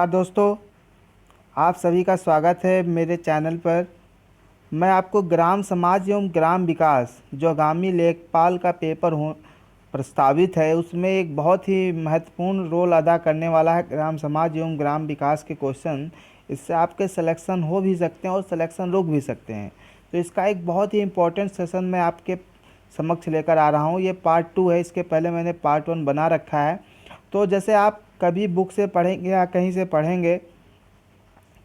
दोस्तों, आप सभी का स्वागत है मेरे चैनल पर। मैं आपको ग्राम समाज एवं ग्राम विकास जो आगामी लेखपाल का पेपर हो प्रस्तावित है, उसमें एक बहुत ही महत्वपूर्ण रोल अदा करने वाला है ग्राम समाज एवं ग्राम विकास के क्वेश्चन। इससे आपके सिलेक्शन हो भी सकते हैं और सिलेक्शन रुक भी सकते हैं। तो इसका एक बहुत ही इम्पोर्टेंट सेशन मैं आपके समक्ष लेकर आ रहा हूँ। ये पार्ट 2 है, इसके पहले मैंने पार्ट 1 बना रखा है। तो जैसे आप कभी बुक से पढ़ेंगे या कहीं से पढ़ेंगे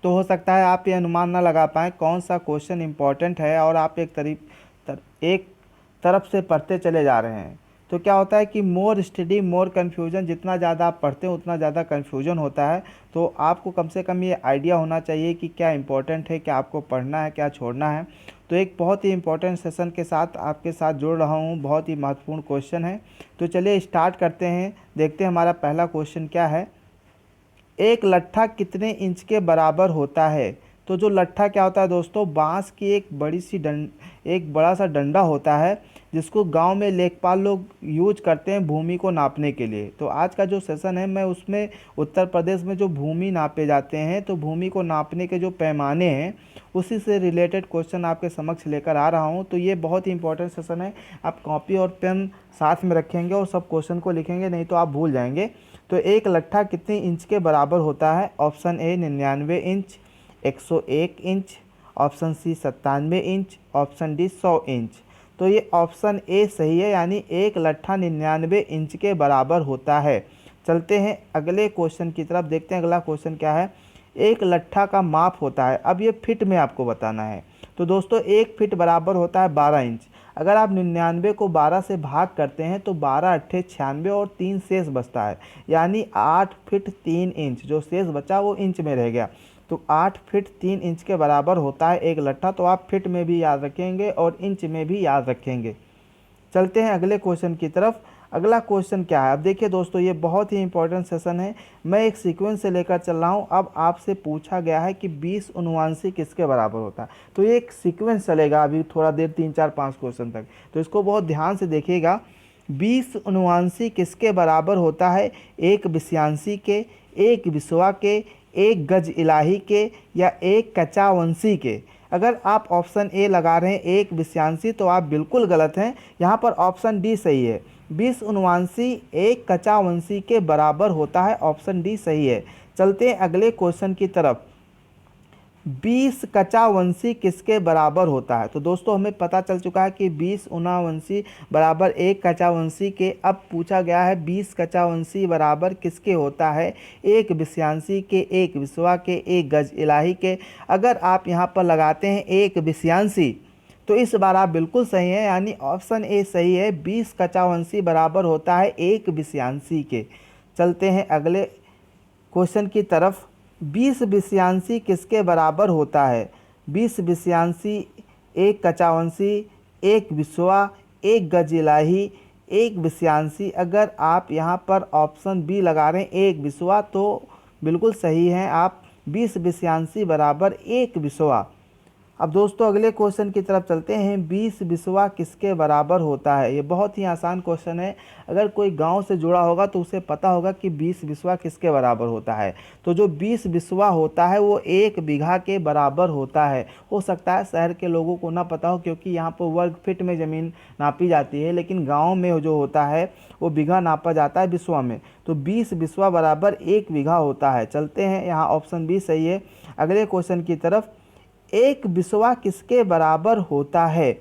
तो हो सकता है आप ये अनुमान ना लगा पाएँ कौन सा क्वेश्चन इम्पोर्टेंट है, और आप एक तरफ से पढ़ते चले जा रहे हैं। तो क्या होता है कि मोर स्टडी मोर कन्फ्यूजन, जितना ज़्यादा आप पढ़ते हैं उतना ज़्यादा कन्फ्यूजन होता है। तो आपको कम से कम ये आइडिया होना चाहिए कि क्या इम्पोर्टेंट है, क्या आपको पढ़ना है, क्या छोड़ना है। तो एक बहुत ही इम्पोर्टेंट सेशन के साथ आपके साथ जुड़ रहा हूँ। बहुत ही महत्वपूर्ण क्वेश्चन है। तो चलिए स्टार्ट करते हैं, देखते हैं हमारा पहला क्वेश्चन क्या है। एक लट्ठा कितने इंच के बराबर होता है। तो जो लट्ठा क्या होता है दोस्तों, बांस की एक बड़ा सा डंडा होता है, जिसको गांव में लेखपाल लोग यूज करते हैं भूमि को नापने के लिए। तो आज का जो सेशन है मैं उसमें उत्तर प्रदेश में जो भूमि नापे जाते हैं, तो भूमि को नापने के जो पैमाने हैं उसी से रिलेटेड क्वेश्चन आपके समक्ष लेकर आ रहा हूं। तो ये बहुत ही इंपॉर्टेंट सेशन है। आप कॉपी और पेन साथ में रखेंगे और सब क्वेश्चन को लिखेंगे, नहीं तो आप भूल जाएंगे। तो एक लट्ठा कितने इंच के बराबर होता है। Option A 99 inch, 101 inch, option C 97 inch, option D 100 inch. तो ये ऑप्शन ए सही है, यानी एक लट्ठा 99 इंच के बराबर होता है। चलते हैं अगले क्वेश्चन की तरफ, देखते हैं अगला क्वेश्चन क्या है। एक लट्ठा का माप होता है, अब ये फिट में आपको बताना है। तो दोस्तों, एक फिट बराबर होता है 12 इंच। अगर आप 99 को 12 से भाग करते हैं तो 12 अट्ठे 96 और 3 शेष बचता है, यानी 8 फीट 3 इंच। जो शेष बचा वो इंच में रह गया। तो 8 फीट 3 इंच के बराबर होता है एक लट्ठा। तो आप फिट में भी याद रखेंगे और इंच में भी याद रखेंगे। चलते हैं अगले क्वेश्चन की तरफ। अगला क्वेश्चन क्या है, अब देखिए दोस्तों, ये बहुत ही इंपॉर्टेंट सेशन है। मैं एक सीक्वेंस से लेकर चल रहा हूँ। अब आपसे पूछा गया है कि 20 अनुवांशिक किसके बराबर होता है। तो ये एक सीक्वेंस चलेगा अभी थोड़ा देर, 3 4 5 क्वेश्चन तक। तो इसको बहुत ध्यान से देखिएगा। 20 अनुवांशिक किसके बराबर होता है। एक विषयांशी के, एक विषवा के, एक गज इलाही के, या एक कचावंशी के। अगर आप ऑप्शन ए लगा रहे हैं एक विषयांशी, तो आप बिल्कुल गलत हैं। यहाँ पर ऑप्शन डी सही है। 20 अनुवांशी एक कचावंशी के बराबर होता है, ऑप्शन डी सही है। चलते हैं अगले क्वेश्चन की तरफ। 20 कचावंशी किसके बराबर होता है। तो दोस्तों, हमें पता चल चुका है कि 20 अनुवांशी बराबर एक कचावंशी के। अब पूछा गया है 20 कचावंशी बराबर किसके होता है। एक विषयांशी के, एक विषवा के, एक गज इलाही के। अगर आप यहाँ पर लगाते हैं एक विषयांशी, तो इस बार आप बिल्कुल सही हैं, यानी ऑप्शन ए सही है। 20 कचावंशी बराबर होता है एक विषयांशी के। चलते हैं अगले क्वेश्चन की तरफ। 20 विषयांशी किसके बराबर होता है। 20 विषयांशी एक कचावंशी, एक विषवा, एक गज इलाही, एक विषयांशी। अगर आप यहाँ पर ऑप्शन बी लगा रहे हैं एक विषवा, तो बिल्कुल सही हैं आप। 20 विषयांशी बराबर एक विषवा। अब दोस्तों, अगले क्वेश्चन की तरफ चलते हैं। 20 बिस्वा किसके बराबर होता है। ये बहुत ही आसान क्वेश्चन है। अगर कोई गांव से जुड़ा होगा तो उसे पता होगा कि 20 बिस्वा किसके बराबर होता है। तो जो 20 बिस्वा होता है वो 1 बीघा के बराबर होता है। हो सकता है शहर के लोगों को ना पता हो, क्योंकि यहाँ पर वर्ग फीट में ज़मीन नापी जाती है, लेकिन गाँव में जो होता है वो बीघा नापा जाता है बिस्वा में। तो 20 बिस्वा बराबर 1 बीघा होता है। चलते हैं, यहाँ ऑप्शन बी सही है। अगले क्वेश्चन की तरफ। एक बिस्वा किसके बराबर होता है।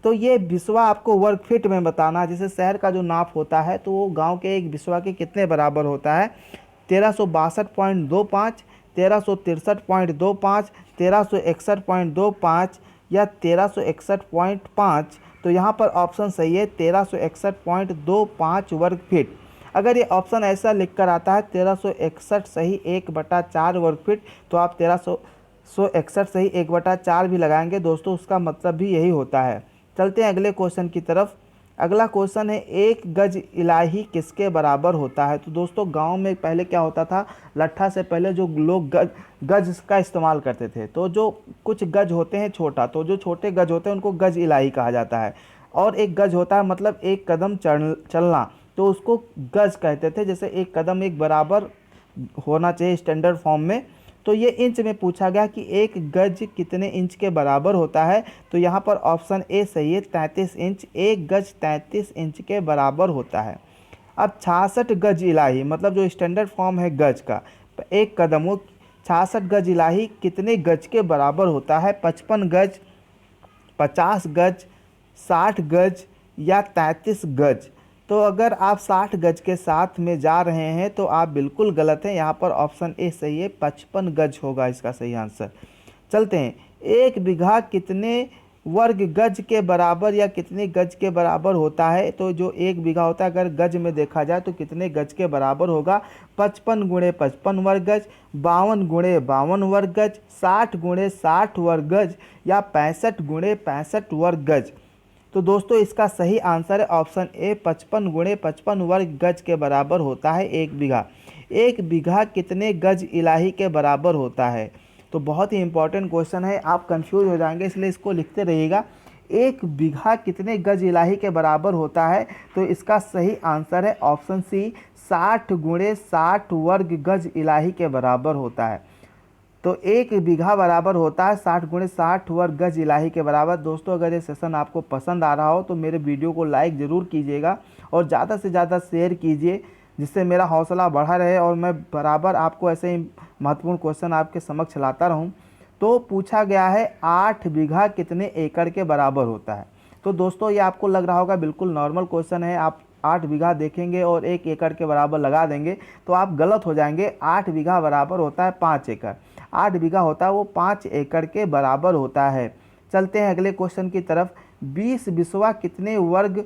तो ये बिस्वा आपको वर्ग फीट में बताना, जैसे शहर का जो नाप होता है तो वो गांव के एक बिस्वा के कितने बराबर होता है। 1362.25, 1363.25, 1361.25 या 1361.5। तो यहाँ पर ऑप्शन सही है 1361.25 वर्ग फीट। अगर ये ऑप्शन ऐसा लिख कर आता है 1361 सही 1/4 वर्ग फीट, तो आप 1361 सही 1/4 भी लगाएंगे दोस्तों, उसका मतलब भी यही होता है। चलते हैं अगले क्वेश्चन की तरफ। अगला क्वेश्चन है एक गज इलाही किसके बराबर होता है। तो दोस्तों, गांव में पहले क्या होता था, लट्ठा से पहले जो लोग गज का इस्तेमाल करते थे। तो जो कुछ गज होते हैं छोटा, तो जो छोटे गज होते हैं उनको गज इलाही कहा जाता है। और एक गज होता है मतलब एक कदम चलना, तो उसको गज कहते थे। जैसे एक कदम एक बराबर होना चाहिए स्टैंडर्ड फॉर्म में। तो ये इंच में पूछा गया कि एक गज कितने इंच के बराबर होता है। तो यहाँ पर ऑप्शन ए सही है, 33 इंच। एक गज 33 इंच के बराबर होता है। अब 66 गज इलाही, मतलब जो स्टैंडर्ड फॉर्म है गज का, एक कदम, वो 66 गज इलाही कितने गज के बराबर होता है? 55 गज, 50 गज, 60 गज या 33 गज। तो अगर आप 60 गज के साथ में जा रहे हैं तो आप बिल्कुल गलत हैं। यहाँ पर ऑप्शन ए सही है, 55 गज होगा इसका सही आंसर। चलते हैं, एक बीघा कितने वर्ग गज के बराबर या कितने गज के बराबर होता है? तो जो एक बीघा होता है अगर गज में देखा जाए तो कितने गज के बराबर होगा? 55 गुणे 55 वर्ग गज, 52 गुणे 52 वर्ग गज, 60 गुणे 60 वर्ग गज या 65 गुणे 65 वर्ग गज। तो दोस्तों इसका सही आंसर है ऑप्शन ए, 55 गुणे 55 वर्ग गज के बराबर होता है एक बीघा। एक बीघा कितने गज इलाही के बराबर होता है? तो बहुत ही इंपॉर्टेंट क्वेश्चन है, आप कंफ्यूज हो जाएंगे इसलिए इसको लिखते रहिएगा। एक बीघा कितने गज इलाही के बराबर होता है? तो इसका सही आंसर है ऑप्शन सी, 60 गुणे 60 वर्ग गज इलाही के बराबर होता है। तो एक बीघा बराबर होता है 60 गुणे 60 वर्ग गज इलाही के बराबर। दोस्तों अगर ये सेशन आपको पसंद आ रहा हो तो मेरे वीडियो को लाइक ज़रूर कीजिएगा और ज़्यादा से ज़्यादा शेयर कीजिए, जिससे मेरा हौसला बढ़ा रहे और मैं बराबर आपको ऐसे ही महत्वपूर्ण क्वेश्चन आपके समक्ष लाता रहूँ। तो पूछा गया है 8 बीघा कितने एकड़ के बराबर होता है। तो दोस्तों ये आपको लग रहा होगा बिल्कुल नॉर्मल क्वेश्चन है, आप 8 बीघा देखेंगे और 1 एकड़ के बराबर लगा देंगे तो आप गलत हो जाएंगे। 8 बीघा बराबर होता है 5 एकड़। 8 बीघा होता है वो 5 एकड़ के बराबर होता है। चलते हैं अगले क्वेश्चन की तरफ। 20 बिस्वा कितने वर्ग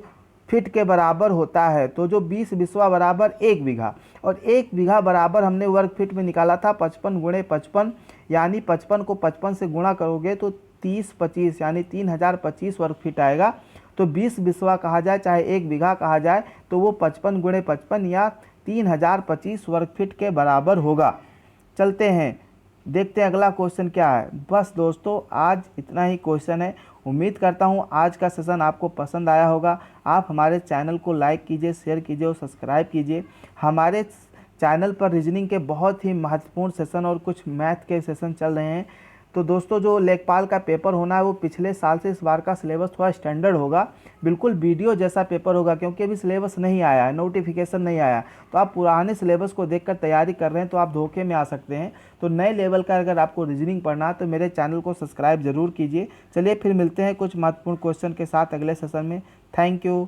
फीट के बराबर होता है? तो जो 20 बिस्वा बराबर 1 बीघा, और 1 बीघा बराबर हमने वर्ग फीट में निकाला था 55 गुणे 55, यानी 55 को 55 से गुणा करोगे तो 30 25 यानी 3025 वर्ग फीट आएगा। तो 20 बिस्वा कहा जाए चाहे 1 बीघा कहा जाए तो वो 55 गुणे 55 या 3025 वर्ग फीट के बराबर होगा। चलते हैं, देखते हैं अगला क्वेश्चन क्या है। बस दोस्तों आज इतना ही क्वेश्चन है। उम्मीद करता हूँ आज का सेशन आपको पसंद आया होगा। आप हमारे चैनल को लाइक कीजिए, शेयर कीजिए और सब्सक्राइब कीजिए। हमारे चैनल पर रीजनिंग के बहुत ही महत्वपूर्ण सेशन और कुछ मैथ के सेशन चल रहे हैं। तो दोस्तों जो लेखपाल का पेपर होना है वो पिछले साल से इस बार का सिलेबस थोड़ा स्टैंडर्ड होगा, बिल्कुल वीडियो जैसा पेपर होगा, क्योंकि अभी सिलेबस नहीं आया है, नोटिफिकेशन नहीं आया। तो आप पुराने सिलेबस को देखकर तैयारी कर रहे हैं तो आप धोखे में आ सकते हैं। तो नए लेवल का अगर आपको रीजनिंग पढ़ना है तो मेरे चैनल को सब्सक्राइब जरूर कीजिए। चलिए फिर मिलते हैं कुछ महत्वपूर्ण क्वेश्चन के साथ अगले सेशन में। Thank you.